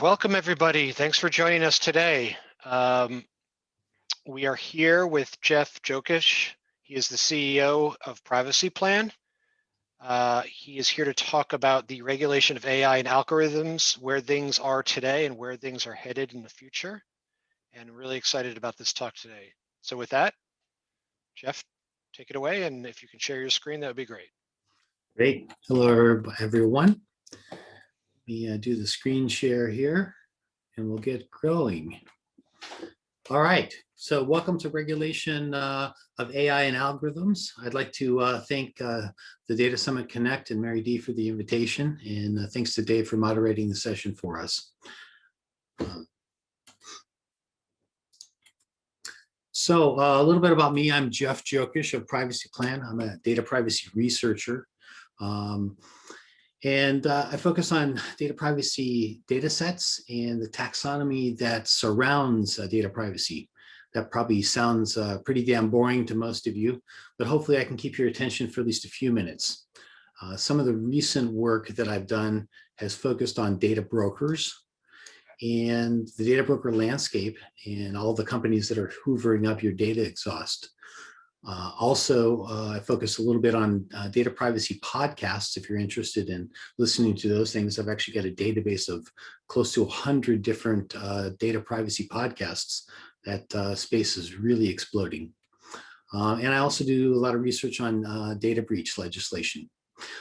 Welcome, everybody. Thanks for joining us today. We are here with Jeff Jockisch. He is the CEO of Privacy Plan. He is here to talk about the regulation of AI and algorithms, where things are today and where things are headed in the future. And really excited about this talk today. So with that, Jeff, take it away. And if you can share your screen, that would be great. Great. Hello, everyone. Let me do the screen share here and we'll get going. All right. So welcome to regulation of AI and algorithms. I'd like to thank the Data Summit Connect and Mary D for the invitation, and thanks to Dave for moderating the session for us. So a little bit about me. I'm Jeff Jockisch of Privacy Plan. I'm a data privacy researcher. I focus on data privacy data sets and the taxonomy that surrounds data privacy. That probably sounds pretty damn boring to most of you, but hopefully I can keep your attention for at least a few minutes. Some of the recent work that I've done has focused on data brokers and the data broker landscape and all the companies that are hoovering up your data exhaust. I focus a little bit on data privacy podcasts. If you're interested in listening to those things, I've actually got a database of close to 100 different data privacy podcasts. That space is really exploding. And I also do a lot of research on data breach legislation.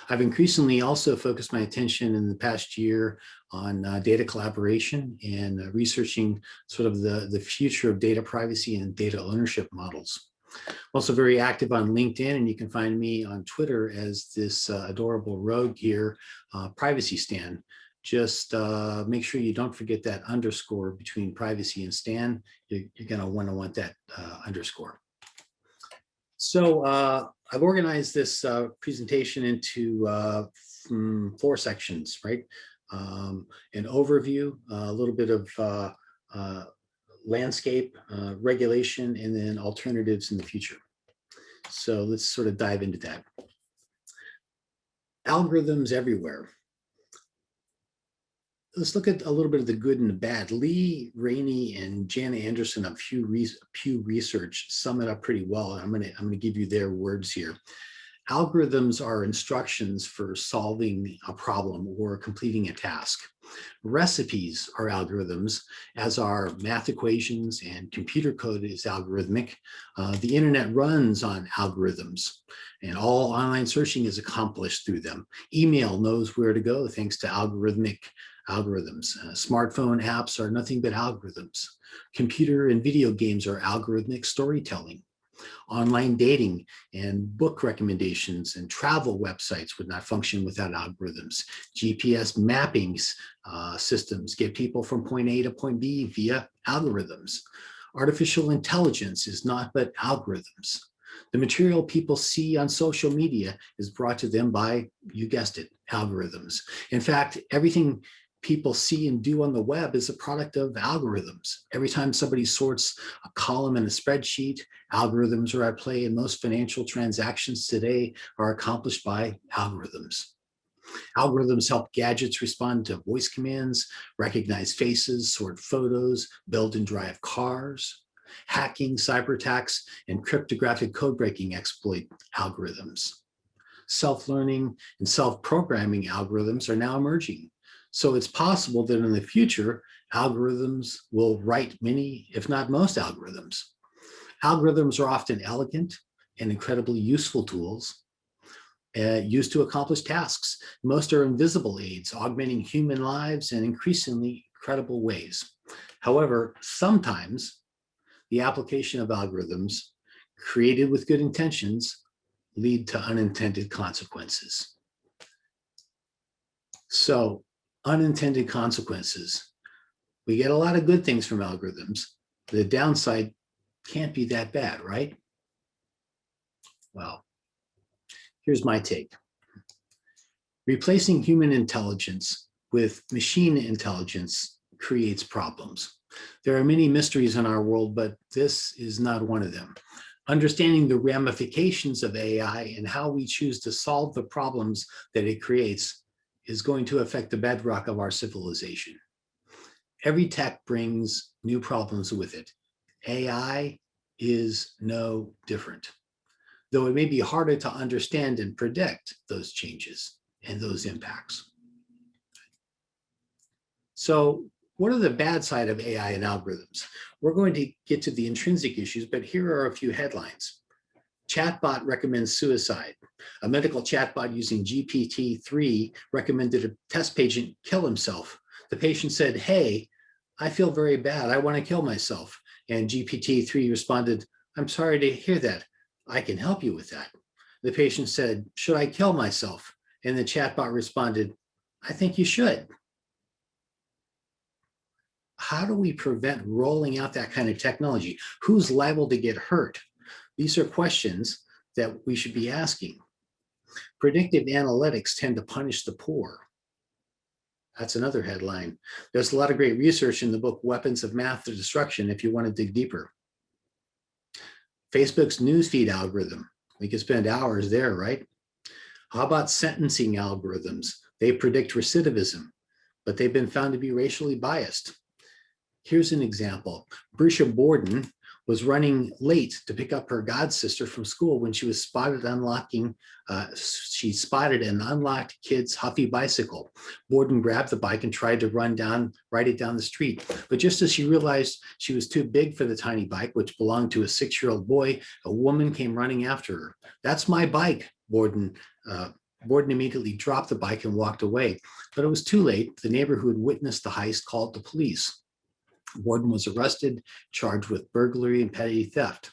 I've increasingly also focused my attention in the past year on data collaboration and researching sort of the future of data privacy and data ownership models. I'm also very active on LinkedIn, and you can find me on Twitter as this adorable rogue here, Privacy Stan. Just make sure you don't forget that underscore between privacy and Stan. You're going to want that underscore. So I've organized this presentation into 4 sections, right? An overview, a little bit of landscape, regulation, and then alternatives in the future. So let's sort of dive into that. Algorithms everywhere. Let's look at a little bit of the good and the bad. Lee Rainey and Jana Anderson of Pew Research sum it up pretty well. I'm gonna give you their words here. Algorithms are instructions for solving a problem or completing a task. Recipes are algorithms, as are math equations, and computer code is algorithmic. The internet runs on algorithms, and all online searching is accomplished through them. Email knows where to go thanks to algorithmic algorithms. Smartphone apps are nothing but algorithms. Computer and video games are algorithmic storytelling. Online dating and book recommendations and travel websites would not function without algorithms. GPS mappings systems get people from point A to point B via algorithms. Artificial intelligence is not but algorithms. The material people see on social media is brought to them by, you guessed it, algorithms. In fact, everything people see and do on the web is a product of algorithms. Every time somebody sorts a column in a spreadsheet, algorithms are at play, and most financial transactions today are accomplished by algorithms. Algorithms help gadgets respond to voice commands, recognize faces, sort photos, build and drive cars. Hacking, cyber attacks, and cryptographic code breaking exploit algorithms. Self-learning and self-programming algorithms are now emerging. So it's possible that in the future, algorithms will write many, if not most, algorithms. Algorithms are often elegant and incredibly useful tools used to accomplish tasks. Most are invisible aids, augmenting human lives in increasingly credible ways. However, sometimes the application of algorithms created with good intentions lead to unintended consequences. So, unintended consequences. We get a lot of good things from algorithms. The downside can't be that bad, right? Well, here's my take. Replacing human intelligence with machine intelligence creates problems. There are many mysteries in our world, but this is not one of them. Understanding the ramifications of AI and how we choose to solve the problems that it creates is going to affect the bedrock of our civilization. Every tech brings new problems with it. AI is no different, though it may be harder to understand and predict those changes and those impacts. So what are the bad side of AI and algorithms? We're going to get to the intrinsic issues, but here are a few headlines. Chatbot recommends suicide. A medical chatbot using GPT-3 recommended a test patient kill himself. The patient said, "Hey, I feel very bad. I want to kill myself." And GPT-3 responded, "I'm sorry to hear that. I can help you with that." The patient said, "Should I kill myself?" And the chatbot responded, "I think you should." How do we prevent rolling out that kind of technology? Who's liable to get hurt? These are questions that we should be asking. Predictive analytics tend to punish the poor. That's another headline. There's a lot of great research in the book Weapons of Math to Destruction if you want to dig deeper. Facebook's newsfeed algorithm. We could spend hours there, right? How about sentencing algorithms? They predict recidivism, but they've been found to be racially biased. Here's an example. Brisha Borden was running late to pick up her god sister from school when she was spotted she spotted an unlocked kid's Huffy bicycle. Borden grabbed the bike and tried to ride it down the street. But just as she realized she was too big for the tiny bike, which belonged to a 6-year-old boy, a woman came running after her. "That's my bike," Borden immediately dropped the bike and walked away. But it was too late. The neighbor who had witnessed the heist called the police. Borden was arrested, charged with burglary and petty theft.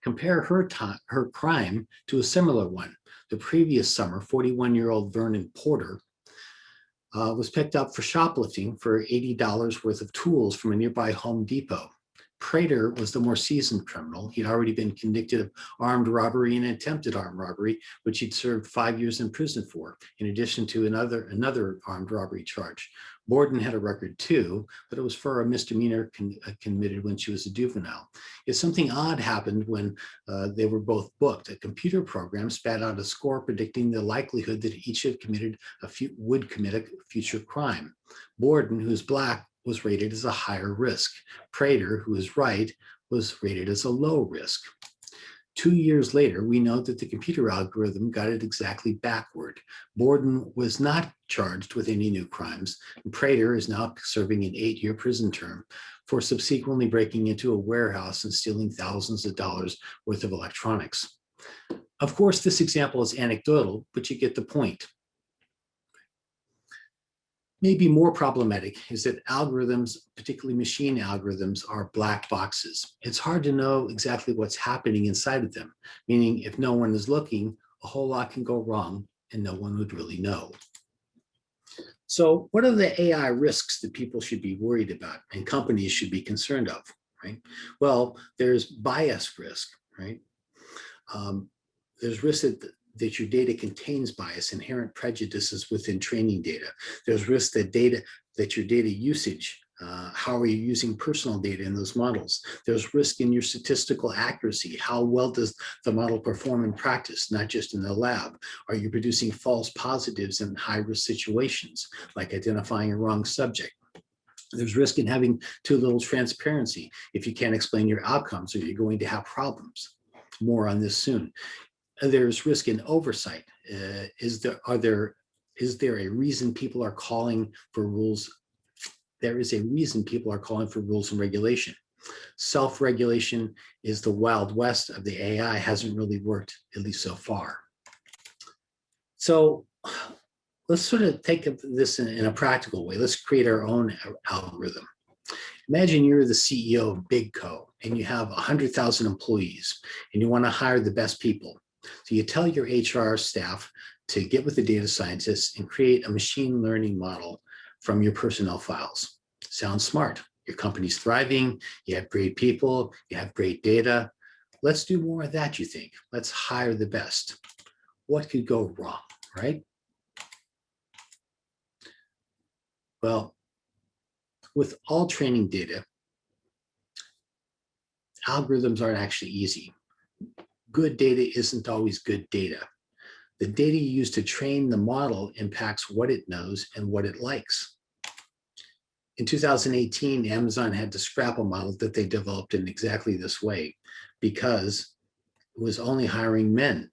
Compare her crime to a similar one. The previous summer, 41-year-old Vernon Porter was picked up for shoplifting for $80 worth of tools from a nearby Home Depot. Prater was the more seasoned criminal. He'd already been convicted of armed robbery and attempted armed robbery, which he'd served 5 years in prison for, in addition to another armed robbery charge. Borden had a record too, but it was for a misdemeanor committed when she was a juvenile. Yet something odd happened when they were both booked. A computer program spat out a score predicting the likelihood that each would commit a future crime. Borden, who's Black, was rated as a higher risk. Prater, who is white, was rated as a low risk. 2 years later, we know that the computer algorithm got it exactly backward. Borden was not charged with any new crimes, and Prater is now serving an 8-year prison term for subsequently breaking into a warehouse and stealing thousands of dollars worth of electronics. Of course, this example is anecdotal, but you get the point. Maybe more problematic is that algorithms, particularly machine algorithms, are black boxes. It's hard to know exactly what's happening inside of them, meaning if no one is looking, a whole lot can go wrong and no one would really know. So what are the AI risks that people should be worried about and companies should be concerned of, right? Well, there's bias risk, right? There's risk that your data contains bias, inherent prejudices within training data. There's risk that your data usage, how are you using personal data in those models? There's risk in your statistical accuracy. How well does the model perform in practice, not just in the lab? Are you producing false positives in high-risk situations, like identifying a wrong subject? There's risk in having too little transparency. If you can't explain your outcomes, are you going to have problems? More on this soon. There's risk in oversight. Is there a reason people are calling for rules? There is a reason people are calling for rules and regulation. Self-regulation is the Wild West of the AI, hasn't really worked, at least so far. So let's sort of take this in a practical way. Let's create our own algorithm. Imagine you're the CEO of Big Co. and you have 100,000 employees and you want to hire the best people. So you tell your HR staff to get with the data scientists and create a machine learning model from your personnel files. Sounds smart. Your company's thriving, you have great people, you have great data. Let's do more of that, you think. Let's hire the best. What could go wrong, right? Well, with all training data, algorithms aren't actually easy. Good data isn't always good data. The data you use to train the model impacts what it knows and what it likes. In 2018, Amazon had to scrap a model that they developed in exactly this way because it was only hiring men.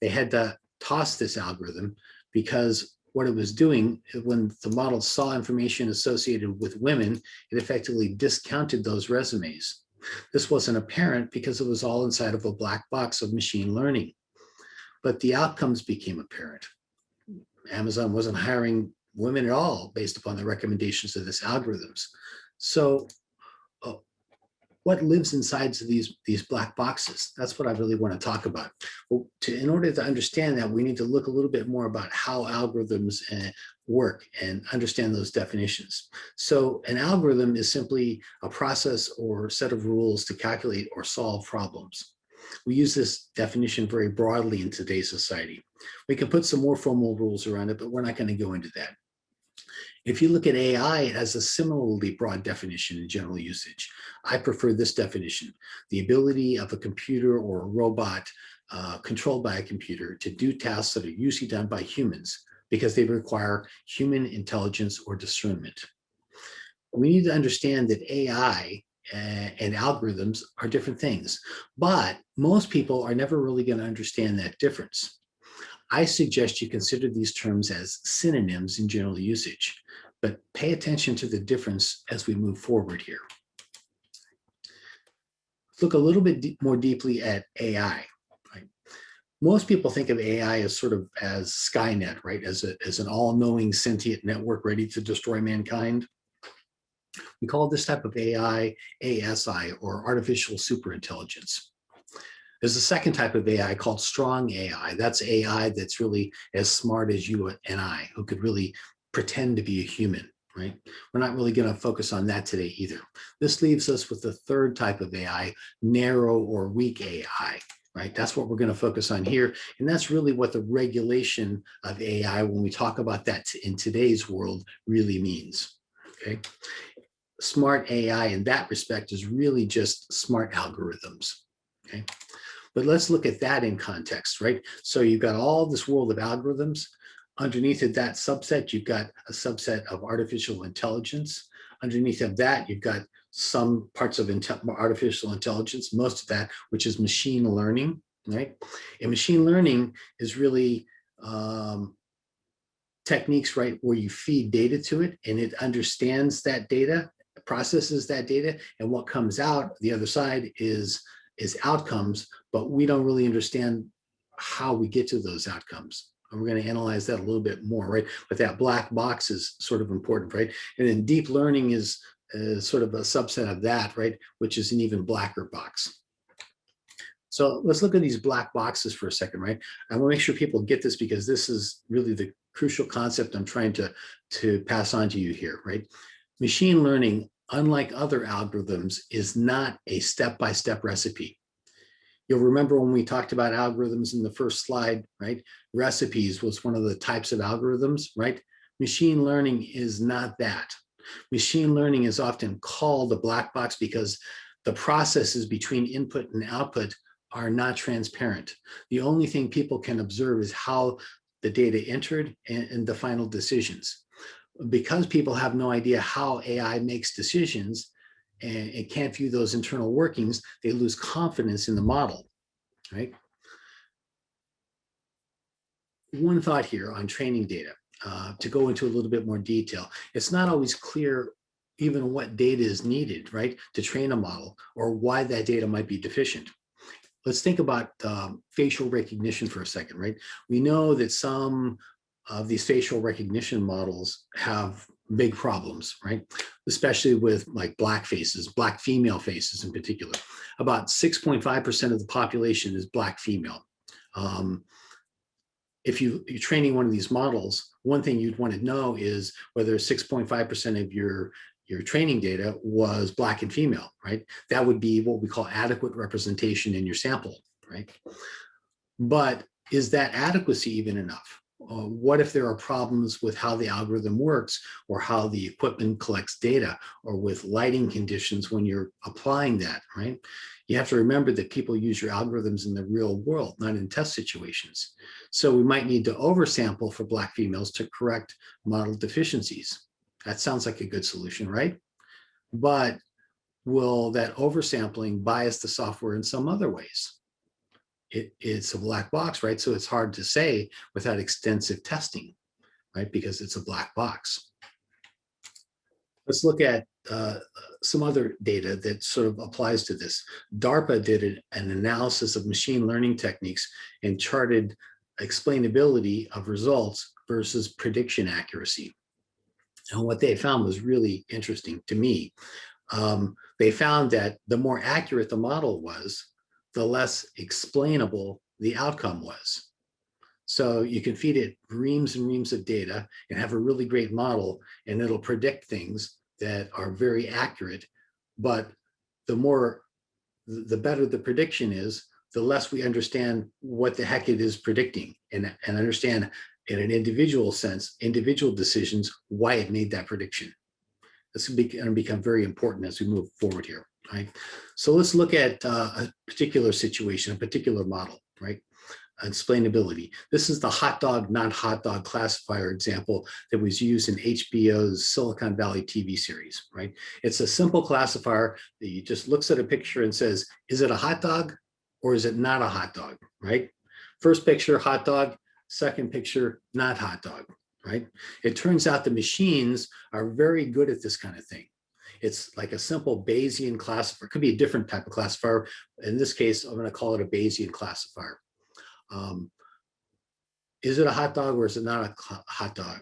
They had to toss this algorithm because what it was doing, when the model saw information associated with women, it effectively discounted those resumes. This wasn't apparent because it was all inside of a black box of machine learning, but the outcomes became apparent. Amazon wasn't hiring women at all based upon the recommendations of this algorithms. So what lives inside of these black boxes? That's what I really want to talk about. Well, in order to understand that, we need to look a little bit more about how algorithms work and understand those definitions. So an algorithm is simply a process or set of rules to calculate or solve problems. We use this definition very broadly in today's society. We can put some more formal rules around it, but we're not going to go into that. If you look at AI, it has a similarly broad definition in general usage. I prefer this definition: the ability of a computer or a robot controlled by a computer to do tasks that are usually done by humans because they require human intelligence or discernment. We need to understand that AI and algorithms are different things, but most people are never really going to understand that difference. I suggest you consider these terms as synonyms in general usage, but pay attention to the difference as we move forward here. Let's look a little bit more deeply at AI. Right? Most people think of AI as sort of as Skynet, right? As an all-knowing sentient network ready to destroy mankind. We call this type of AI ASI, or artificial superintelligence. There's a second type of AI called strong AI. That's AI that's really as smart as you and I, who could really pretend to be a human, right? We're not really going to focus on that today either. This leaves us with the third type of AI, narrow or weak AI, right? That's what we're going to focus on here. And that's really what the regulation of AI, when we talk about that in today's world, really means, okay? Smart AI in that respect is really just smart algorithms, okay? But let's look at that in context, right? So you've got all this world of algorithms. Underneath of that subset, you've got a subset of artificial intelligence. Underneath of that, you've got some parts of artificial intelligence, most of that, which is machine learning, right? And machine learning is really techniques, right, where you feed data to it and it understands that data, processes that data, and what comes out the other side is outcomes, but we don't really understand how we get to those outcomes. And we're going to analyze that a little bit more, right? But that black box is sort of important, right? And then deep learning is sort of a subset of that, right? Which is an even blacker box. So let's look at these black boxes for a second, right? I want to make sure people get this because this is really the crucial concept I'm trying to pass on to you here, right? Machine learning, unlike other algorithms, is not a step-by-step recipe. You'll remember when we talked about algorithms in the first slide, right? Recipes was one of the types of algorithms, right? Machine learning is not that. Machine learning is often called a black box because the processes between input and output are not transparent. The only thing people can observe is how the data entered and the final decisions. Because people have no idea how AI makes decisions and it can't view those internal workings, they lose confidence in the model, right? One thought here on training data, to go into a little bit more detail. It's not always clear even what data is needed, right, to train a model or why that data might be deficient. Let's think about facial recognition for a second, right? We know that some of these facial recognition models have big problems, right? Especially with like black faces, black female faces in particular. About 6.5% of the population is black female. If you're training one of these models, one thing you'd want to know is whether 6.5% of your training data was black and female, right? That would be what we call adequate representation in your sample, right? But is that adequacy even enough? What if there are problems with how the algorithm works or how the equipment collects data or with lighting conditions when you're applying that, right? You have to remember that people use your algorithms in the real world, not in test situations. So we might need to oversample for black females to correct model deficiencies. That sounds like a good solution, right? But will that oversampling bias the software in some other ways? It's a black box, right? So it's hard to say without extensive testing, right? Because it's a black box. Let's look at some other data that sort of applies to this. DARPA did an analysis of machine learning techniques and charted explainability of results versus prediction accuracy. And what they found was really interesting to me. They found that the more accurate the model was, the less explainable the outcome was. So you can feed it reams and reams of data and have a really great model, and it'll predict things that are very accurate. But the better the prediction is, the less we understand what the heck it is predicting, and understand in an individual sense, individual decisions, why it made that prediction. This is going to become very important as we move forward here, right? So let's look at a particular situation, a particular model, right? Explainability. This is the hot dog, not hot dog classifier example that was used in HBO's Silicon Valley TV series, right? It's a simple classifier that just looks at a picture and says, is it a hot dog or is it not a hot dog, right? First picture, hot dog. Second picture, not hot dog, right? It turns out the machines are very good at this kind of thing. It's like a simple Bayesian classifier. It could be a different type of classifier. In this case, I'm going to call it a Bayesian classifier. Is it a hot dog or is it not a hot dog?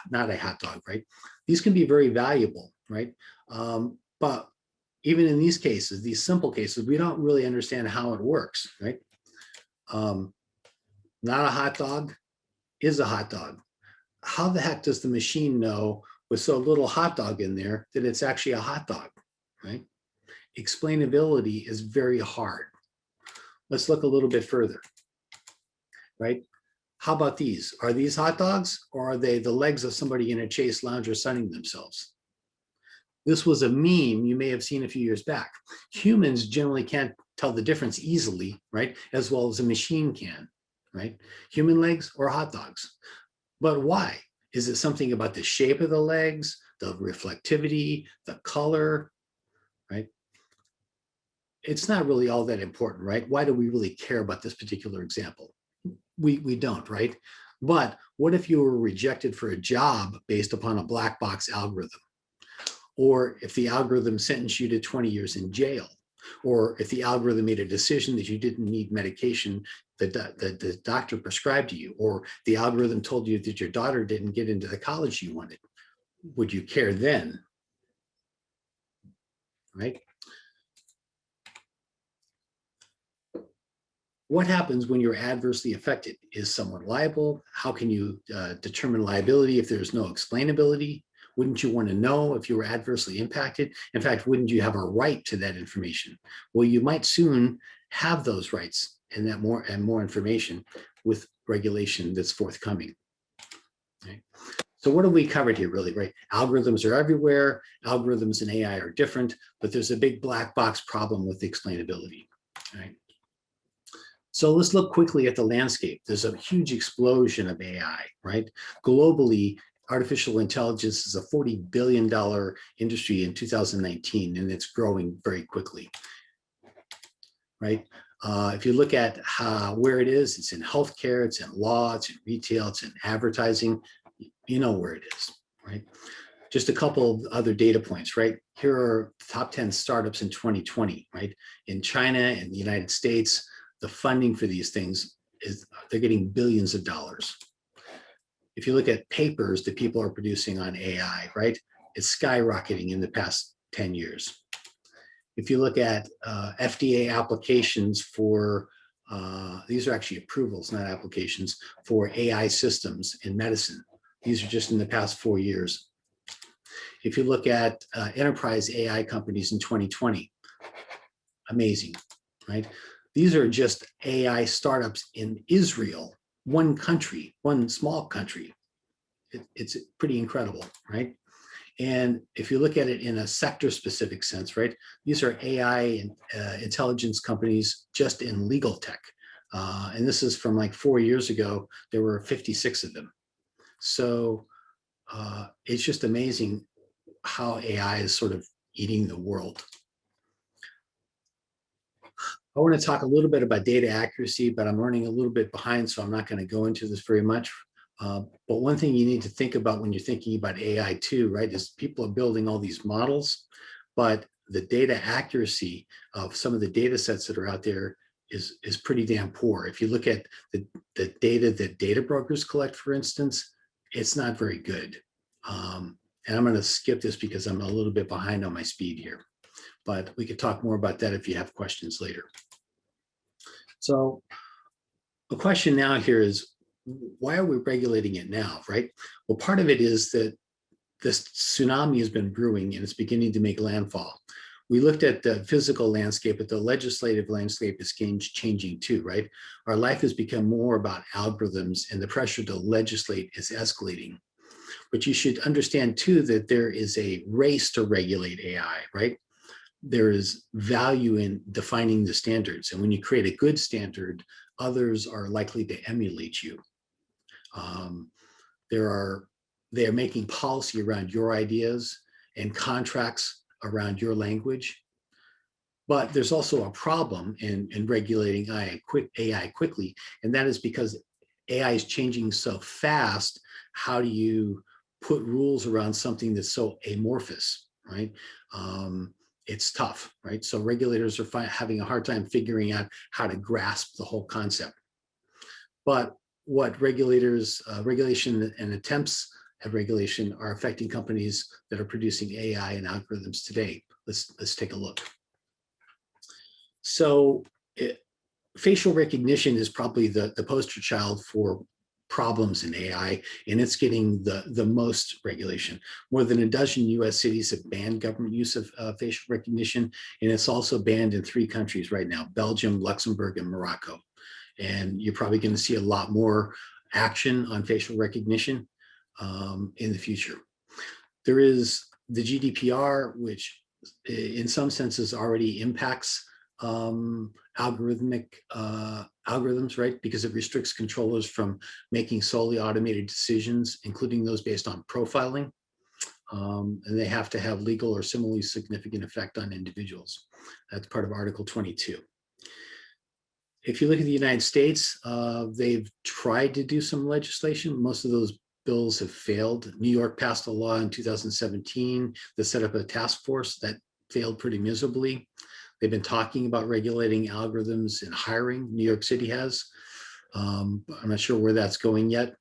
Not a hot dog, right? These can be very valuable, right? But even in these cases, these simple cases, we don't really understand how it works, right? Not a hot dog is a hot dog. How the heck does the machine know with so little hot dog in there that it's actually a hot dog, right? Explainability is very hard. Let's look a little bit further, right? How about these? Are these hot dogs or are they the legs of somebody in a Chase lounger sunning themselves? This was a meme you may have seen a few years back. Humans generally can't tell the difference easily, right? As well as a machine can, right? Human legs or hot dogs. But why? Is it something about the shape of the legs, the reflectivity, the color, right? It's not really all that important, right? Why do we really care about this particular example? We don't, right? But what if you were rejected for a job based upon a black box algorithm? Or if the algorithm sentenced you to 20 years in jail? Or if the algorithm made a decision that you didn't need medication that the doctor prescribed to you, or the algorithm told you that your daughter didn't get into the college you wanted? Would you care then? Right? What happens when you're adversely affected? Is someone liable? How can you determine liability if there's no explainability? Wouldn't you want to know if you were adversely impacted? In fact, wouldn't you have a right to that information? Well, you might soon have those rights and that more information with regulation that's forthcoming. Right? So what have we covered here really, right? Algorithms are everywhere. Algorithms and AI are different, but there's a big black box problem with explainability, right? So let's look quickly at the landscape. There's a huge explosion of AI, right? Globally, artificial intelligence is a $40 billion industry in 2019, and it's growing very quickly, right? If you look at where it is, it's in healthcare, it's in law, it's in retail, it's in advertising, you know where it is, right? Just a couple of other data points, right? Here are the top 10 startups in 2020, right? In China and the United States, the funding for these things is they're getting billions of dollars. If you look at papers that people are producing on AI, right, it's skyrocketing in the past 10 years. If you look at FDA applications for, these are actually approvals, not applications, for AI systems in medicine. These are just in the past 4 years. If you look at enterprise AI companies in 2020, amazing, right? These are just AI startups in Israel, one country, one small country. It's pretty incredible, right? And if you look at it in a sector specific sense, right? These are AI and intelligence companies just in legal tech. And this is from like 4 years ago, there were 56 of them. So it's just amazing how AI is sort of eating the world. I want to talk a little bit about data accuracy, but I'm running a little bit behind, so I'm not going to go into this very much. But one thing you need to think about when you're thinking about AI too, right, is people are building all these models, but the data accuracy of some of the data sets that are out there is pretty damn poor. If you look at the data that data brokers collect, for instance, it's not very good. And I'm going to skip this because I'm a little bit behind on my speed here, but we could talk more about that if you have questions later. So the question now here is, why are we regulating it now, right? Well, part of it is that this tsunami has been brewing and it's beginning to make landfall. We looked at the physical landscape, but the legislative landscape is changing too, right? Our life has become more about algorithms and the pressure to legislate is escalating. But you should understand too that there is a race to regulate AI, right? There is value in defining the standards. And when you create a good standard, others are likely to emulate you. They are making policy around your ideas and contracts around your language. But there's also a problem in regulating AI quickly, and that is because AI is changing so fast. How do you put rules around something that's so amorphous, right? It's tough, right? So regulators are having a hard time figuring out how to grasp the whole concept. But what regulation and attempts at regulation are affecting companies that are producing AI and algorithms today. Let's take a look. So facial recognition is probably the poster child for problems in AI, and it's getting the most regulation. More than a dozen US cities have banned government use of facial recognition, and it's also banned in 3 countries right now: Belgium, Luxembourg, and Morocco. And you're probably going to see a lot more action on facial recognition in the future. There is the GDPR, which in some senses already impacts algorithmic algorithms, right? Because it restricts controllers from making solely automated decisions, including those based on profiling. And they have to have legal or similarly significant effect on individuals. That's part of Article 22. If you look at the United States, they've tried to do some legislation. Most of those bills have failed. New York passed a law in 2017 that set up a task force that failed pretty miserably. They've been talking about regulating algorithms in hiring. New York City has. I'm not sure where that's going yet.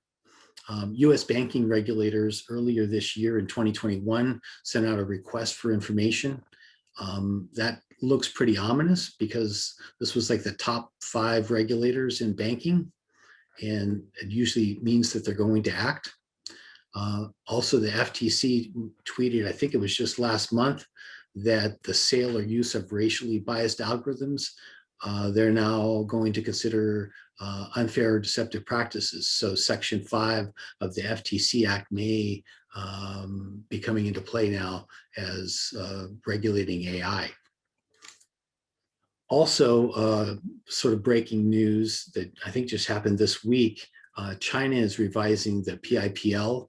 US banking regulators earlier this year in 2021 sent out a request for information. That looks pretty ominous because this was like the top 5 regulators in banking, and it usually means that they're going to act. Also, the FTC tweeted, I think it was just last month, that the sale or use of racially biased algorithms, they're now going to consider unfair or deceptive practices. So Section 5 of the FTC Act may be coming into play now as regulating AI. Also, sort of breaking news that I think just happened this week, China is revising the PIPL,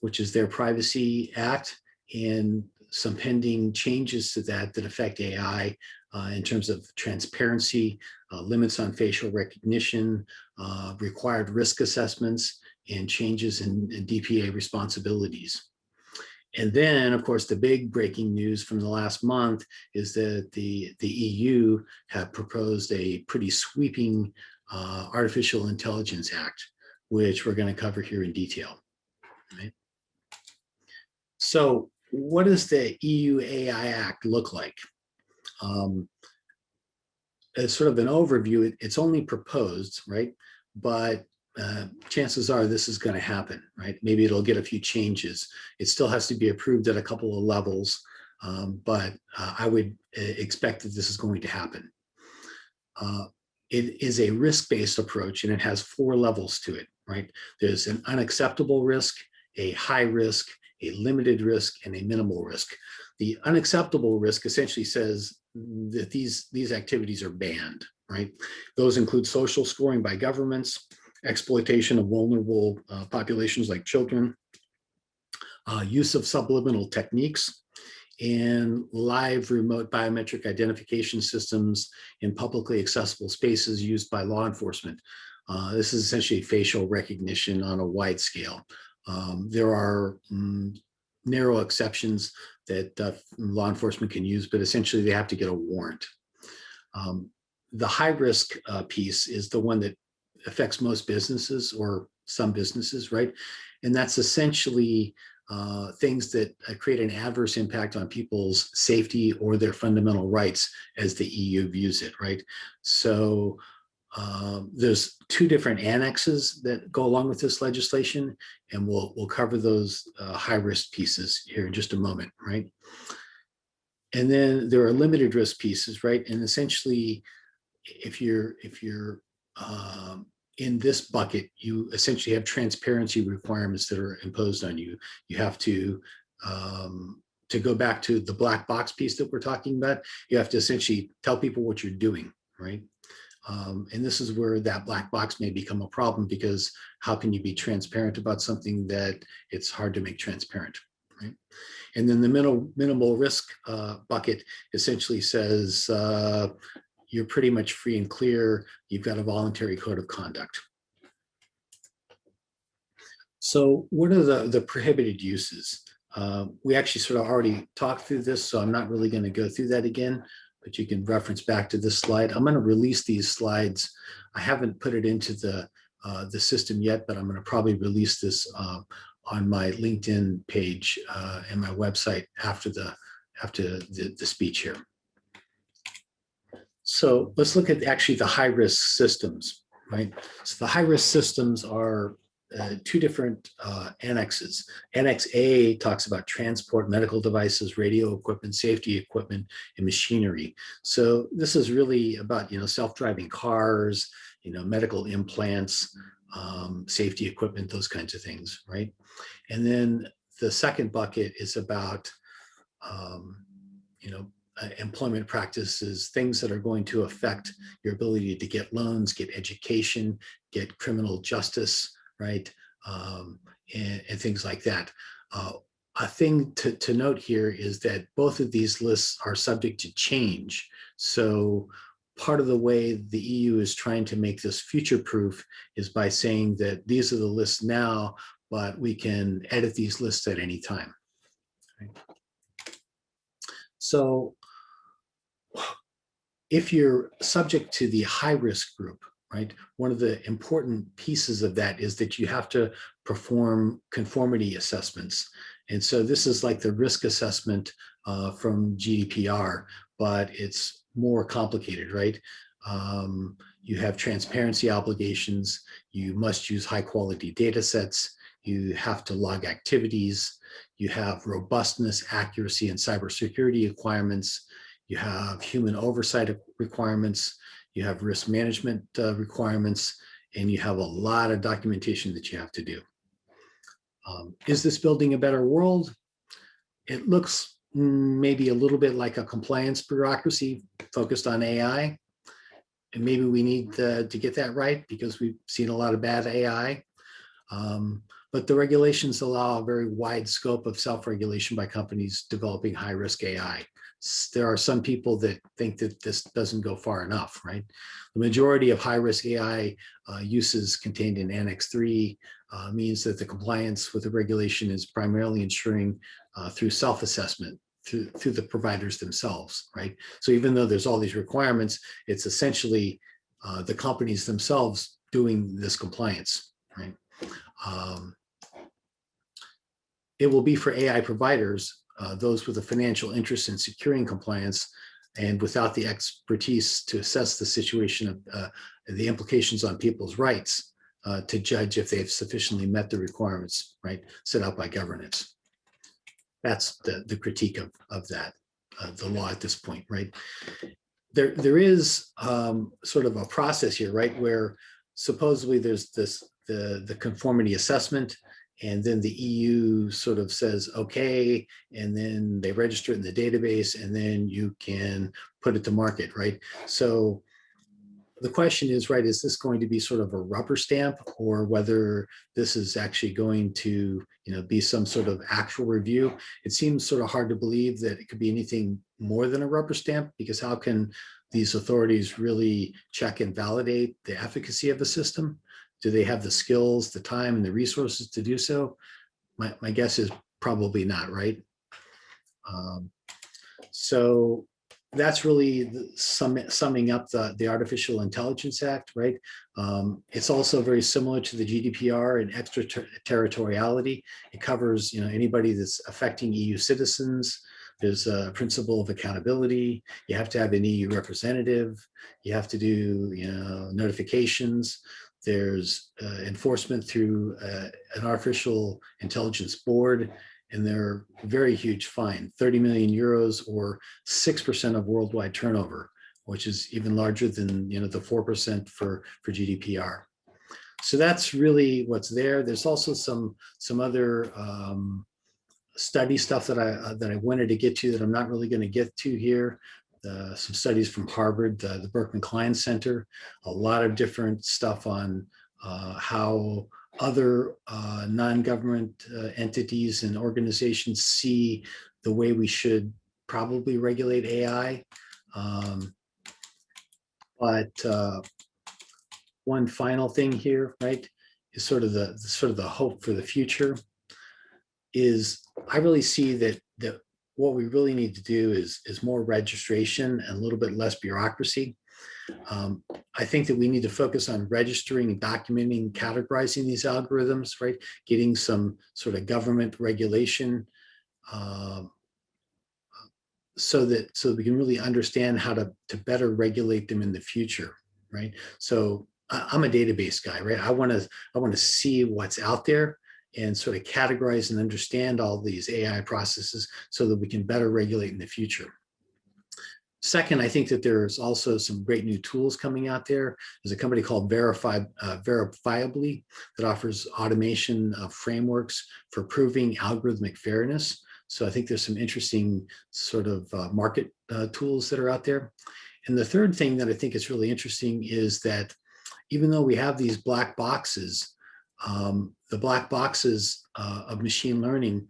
which is their Privacy Act, and some pending changes to that affect AI in terms of transparency, limits on facial recognition, required risk assessments, and changes in DPA responsibilities. And then, of course, the big breaking news from the last month is that the EU have proposed a pretty sweeping Artificial Intelligence Act, which we're going to cover here in detail. Right? So what does the EU AI Act look like? As sort of an overview, it's only proposed, right? But chances are this is going to happen, right? Maybe it'll get a few changes. It still has to be approved at a couple of levels, but I would expect that this is going to happen. It is a risk-based approach, and it has 4 levels to it, right? There's an unacceptable risk, a high risk, a limited risk, and a minimal risk. The unacceptable risk essentially says that these activities are banned, right? Those include social scoring by governments, exploitation of vulnerable populations like children, use of subliminal techniques, and live remote biometric identification systems in publicly accessible spaces used by law enforcement. This is essentially facial recognition on a wide scale. There are narrow exceptions that law enforcement can use, but essentially they have to get a warrant. The high risk piece is the one that affects most businesses or some businesses, right? And that's essentially things that create an adverse impact on people's safety or their fundamental rights as the EU views it, right? So there's two different annexes that go along with this legislation, and we'll cover those high risk pieces here in just a moment, right? And then there are limited risk pieces, right? And essentially, if you're in this bucket, you essentially have transparency requirements that are imposed on you. You have to go back to the black box piece that we're talking about, you have to essentially tell people what you're doing, right? And this is where that black box may become a problem, because how can you be transparent about something that it's hard to make transparent, right? And then the minimal risk bucket essentially says you're pretty much free and clear. You've got a voluntary code of conduct. So what are the prohibited uses? We actually sort of already talked through this, so I'm not really going to go through that again, but you can reference back to this slide. I'm going to release these slides. I haven't put it into the system yet, but I'm going to probably release this on my LinkedIn page and my website after the speech here. So let's look at actually the high-risk systems, right? So the high-risk systems are two different annexes. Annex A talks about transport, medical devices, radio equipment, safety equipment, and machinery. So this is really about, self-driving cars, medical implants, safety equipment, those kinds of things, right? And then the second bucket is about, employment practices, things that are going to affect your ability to get loans, get education, get criminal justice, right? And things like that. A thing to note here is that both of these lists are subject to change. So part of the way the EU is trying to make this future-proof is by saying that these are the lists now, but we can edit these lists at any time. Right? So if you're subject to the high-risk group, right, one of the important pieces of that is that you have to perform conformity assessments. And so this is like the risk assessment from GDPR, but it's more complicated, right? You have transparency obligations. You must use high-quality data sets. You have to log activities. You have robustness, accuracy, and cybersecurity requirements. You have human oversight requirements. You have risk management requirements, and you have a lot of documentation that you have to do. Is this building a better world? It looks maybe a little bit like a compliance bureaucracy focused on AI. And maybe we need to get that right, because we've seen a lot of bad AI. But the regulations allow a very wide scope of self-regulation by companies developing high-risk AI. There are some people that think that this doesn't go far enough, right? The majority of high-risk AI uses contained in Annex 3 means that the compliance with the regulation is primarily ensuring through self-assessment, through the providers themselves, right? So even though there's all these requirements, it's essentially the companies themselves doing this compliance, right? It will be for AI providers, those with a financial interest in securing compliance and without the expertise to assess the situation of the implications on people's rights to judge if they've sufficiently met the requirements, right, set out by governance. That's the critique of that, the law at this point, right? There is sort of a process here, right, where supposedly there's the conformity assessment, and then the EU sort of says, okay, and then they register it in the database, and then you can put it to market, right? So the question is, right, is this going to be sort of a rubber stamp, or whether this is actually going to, be some sort of actual review? It seems sort of hard to believe that it could be anything more than a rubber stamp, because how can these authorities really check and validate the efficacy of a system? Do they have the skills, the time, and the resources to do so? My guess is probably not, right? So that's really summing up the Artificial Intelligence Act, right? It's also very similar to the GDPR and extraterritoriality. It covers, anybody that's affecting EU citizens. There's a principle of accountability. You have to have an EU representative. You have to do, notifications. There's enforcement through an artificial intelligence board, and they're very huge fine, 30 million euros, or 6% of worldwide turnover, which is even larger than the 4% for GDPR. So that's really what's there. There's also some other study stuff that I wanted to get to that I'm not really going to get to here. Some studies from Harvard, the Berkman Klein Center, a lot of different stuff on how other non-government entities and organizations see the way we should probably regulate AI. But one final thing here, right, is sort of the hope for the future. Is I really see that what we really need to do is more registration and a little bit less bureaucracy. I think that we need to focus on registering, documenting, categorizing these algorithms, right? Getting some sort of government regulation so that we can really understand how to better regulate them in the future, right? So I'm a database guy, right? I want to see what's out there and sort of categorize and understand all these AI processes so that we can better regulate in the future. Second, I think that there's also some great new tools coming out there. There's a company called Verifiably that offers automation frameworks for proving algorithmic fairness. So I think there's some interesting sort of market tools that are out there. And the third thing that I think is really interesting is that even though we have these black boxes, the black boxes of machine learning,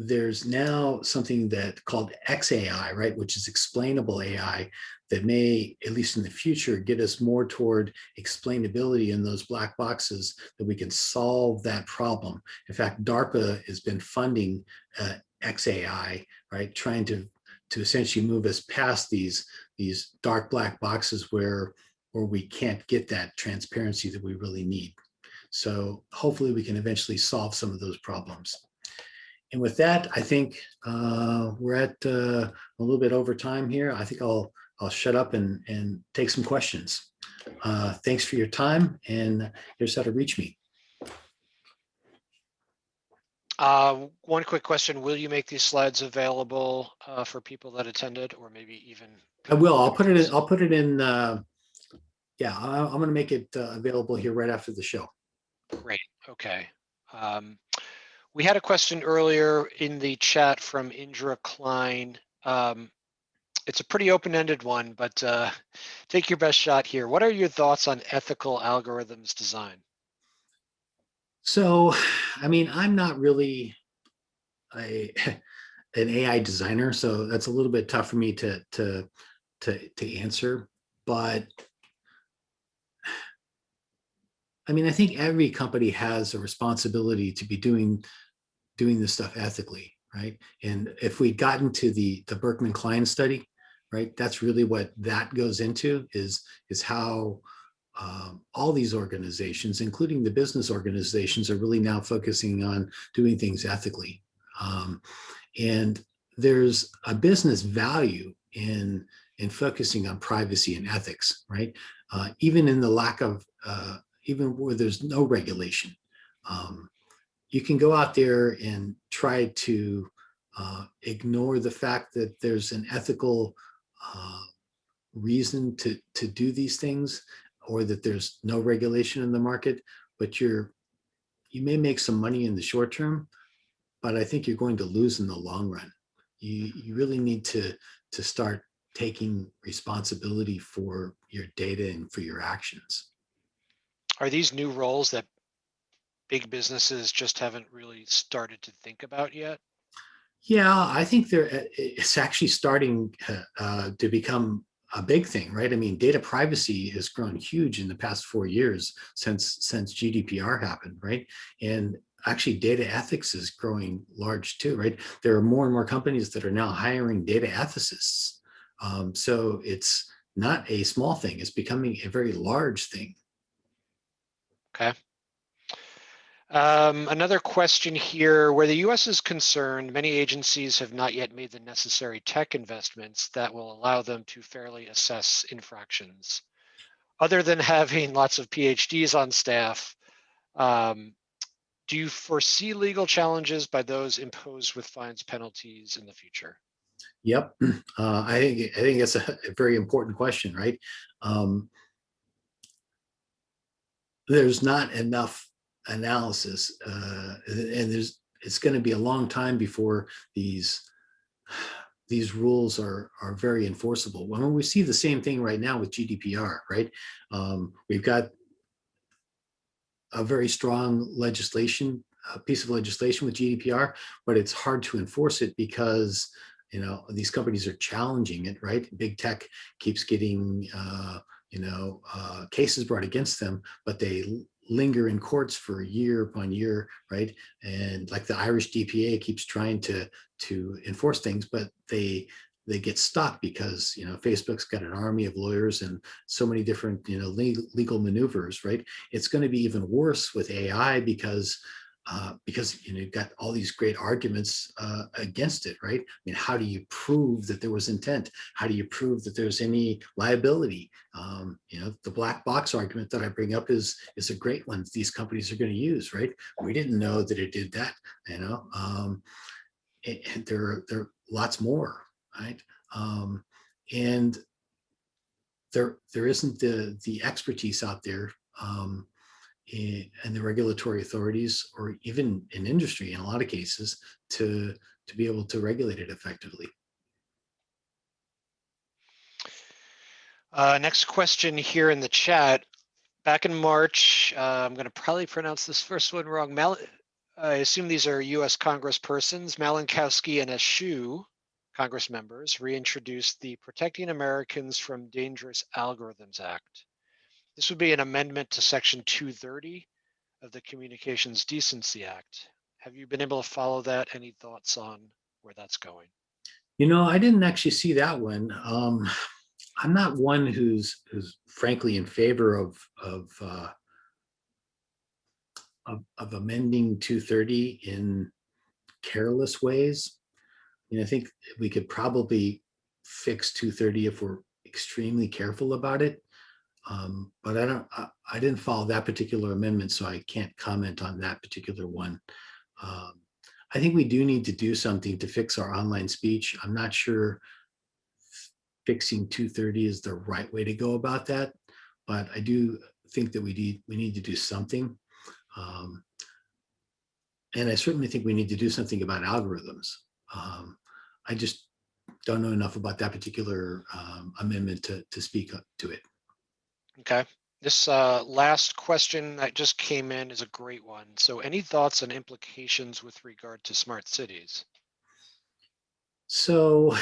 there's now something that called XAI, right, which is explainable AI, that may, at least in the future, get us more toward explainability in those black boxes, that we can solve that problem. In fact, DARPA has been funding XAI, right, trying to essentially move us past these dark black boxes where we can't get that transparency that we really need. So hopefully we can eventually solve some of those problems. And with that, I think we're at a little bit over time here. I think I'll shut up and take some questions. Thanks for your time, and here's how to reach me. One quick question: will you make these slides available for people that attended, or maybe even? I will. I'll put it in. Yeah, I'm going to make it available here right after the show. Great. Okay. We had a question earlier in the chat from Indra Klein. It's a pretty open-ended one, but take your best shot here. What are your thoughts on ethical algorithms design? So, I mean, I'm not really an AI designer, so that's a little bit tough for me to answer. But I mean, I think every company has a responsibility to be doing this stuff ethically, right? And if we'd gotten to the Berkman Klein study, right, that's really what that goes into, is how all these organizations, including the business organizations, are really now focusing on doing things ethically. And there's a business value in focusing on privacy and ethics, right? Even in the lack of even where there's no regulation. You can go out there and try to ignore the fact that there's an ethical reason to do these things, or that there's no regulation in the market, but you may make some money in the short term, but I think you're going to lose in the long run. You really need to start taking responsibility for your data and for your actions. Are these new roles that big businesses just haven't really started to think about yet? Yeah, I think it's actually starting to become a big thing, right? I mean, data privacy has grown huge in the past 4 years since GDPR happened, right? And actually, data ethics is growing large too, right? There are more and more companies that are now hiring data ethicists. So it's not a small thing; it's becoming a very large thing. Okay. Another question here, where the US is concerned, many agencies have not yet made the necessary tech investments that will allow them to fairly assess infractions. Other than having lots of PhDs on staff, um, do you foresee legal challenges by those imposed with fines penalties in the future? Yep, I think it's a very important question, right? Um, there's not enough analysis, and it's going to be a long time before these rules are very enforceable. When we see the same thing right now with GDPR, right? We've got a very strong legislation, a piece of legislation with GDPR, but it's hard to enforce it because these companies are challenging it, right? Big tech keeps getting cases brought against them, but they linger in courts for year upon year, right? And like the Irish DPA keeps trying to enforce things, but they get stuck because Facebook's got an army of lawyers and so many different legal maneuvers, right? It's going to be even worse with AI because you've got all these great arguments against it, right? I mean, how do you prove that there was intent? How do you prove that there's any liability? The black box argument that I bring up is a great one these companies are going to use, right? We didn't know that it did that, and there are lots more, right? And there isn't the expertise out there, and the regulatory authorities, or even in industry, in a lot of cases, to be able to regulate it effectively. Next question here in the chat. Back in March, I'm going to probably pronounce this first one wrong. I assume these are U.S. Congresspersons. Malinkowski and Eshoo, Congress members, reintroduced the Protecting Americans from Dangerous Algorithms Act. This would be an amendment to Section 230 of the Communications Decency Act. Have you been able to follow that? Any thoughts on where that's going? I didn't actually see that one. I'm not one who's frankly in favor of amending 230 in careless ways. I think we could probably fix 230 if we're extremely careful about it. But I didn't follow that particular amendment, so I can't comment on that particular one. I think we do need to do something to fix our online speech. I'm not sure fixing 230 is the right way to go about that, but I do think that we need to do something. And I certainly think we need to do something about algorithms. I just don't know enough about that particular amendment to speak up to it. Okay. This last question that just came in is a great one. So any thoughts on implications with regard to smart cities? So,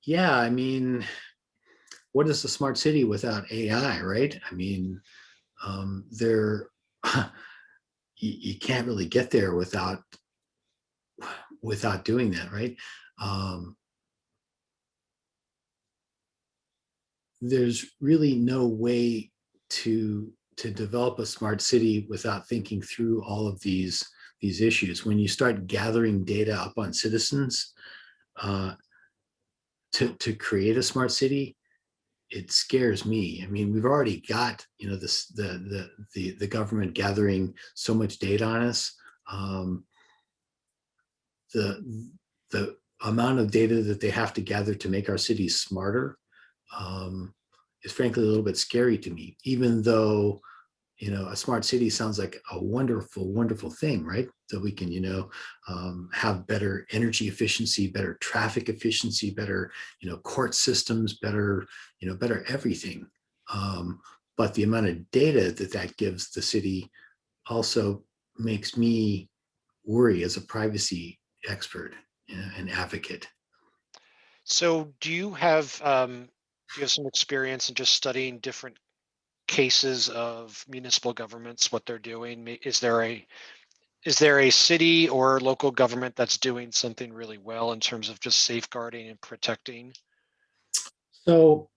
yeah, I mean, what is a smart city without AI, right? I mean, there you can't really get there without doing that, right? There's really no way to develop a smart city without thinking through all of these issues. When you start gathering data up on citizens to create a smart city, it scares me. I mean, we've already got this the government gathering so much data on us. The amount of data that they have to gather to make our cities smarter is frankly a little bit scary to me, even though a smart city sounds like a wonderful, wonderful thing, right? So we can, have better energy efficiency, better traffic efficiency, better, court systems, better, better everything. But the amount of data that gives the city also makes me worry as a privacy expert and advocate. So do you have some experience in just studying different cases of municipal governments, what they're doing? Is there a city or local government that's doing something really well in terms of just safeguarding and protecting? So,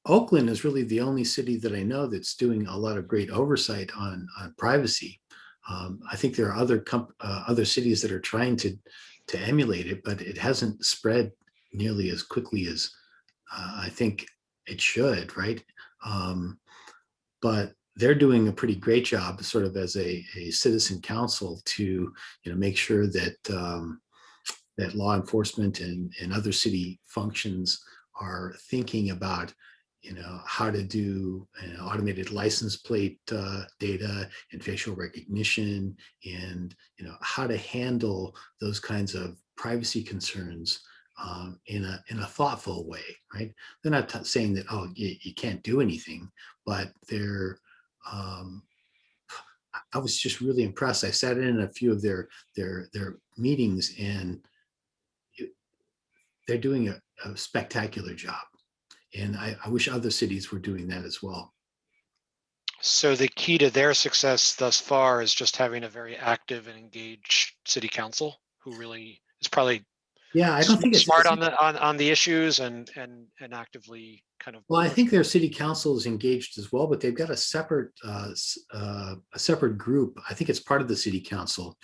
Oakland is really the only city that I know that's doing a lot of great oversight on privacy. I think there are other cities that are trying to emulate it, but it hasn't spread nearly as quickly as I think it should, right? Um, but they're doing a pretty great job, sort of as a citizen council, to make sure that law enforcement and other city functions are thinking about how to do automated license plate data and facial recognition, and how to handle those kinds of privacy concerns in a thoughtful way, right? They're not saying that, oh, you can't do anything, but they're um, I was just really impressed. I sat in a few of their meetings, and they're doing a spectacular job. And I wish other cities were doing that as well. So the key to their success thus far is just having a very active and engaged city council who really is probably Yeah, I don't think smart it's on the issues and actively kind of well, I think pushing. their city council is engaged as well, but they've got a separate group. I think it's part of the city council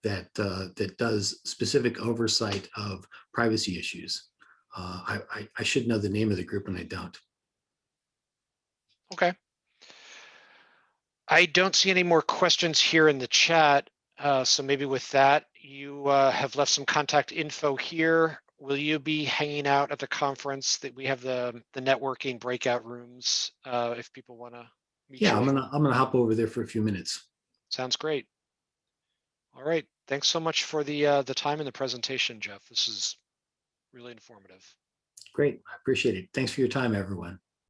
that does specific oversight of privacy issues. I should know the name of the group, and I don't. Okay. I don't see any more questions here in the chat. So maybe with that, you have left some contact info here. Will you be hanging out at the conference? That we have the networking breakout rooms if people want to meet Yeah, you over. I'm gonna hop over there for a few minutes. Sounds great. All right. Thanks so much for the time and the presentation, Jeff. This is really informative. Great, I appreciate it. Thanks for your time, everyone.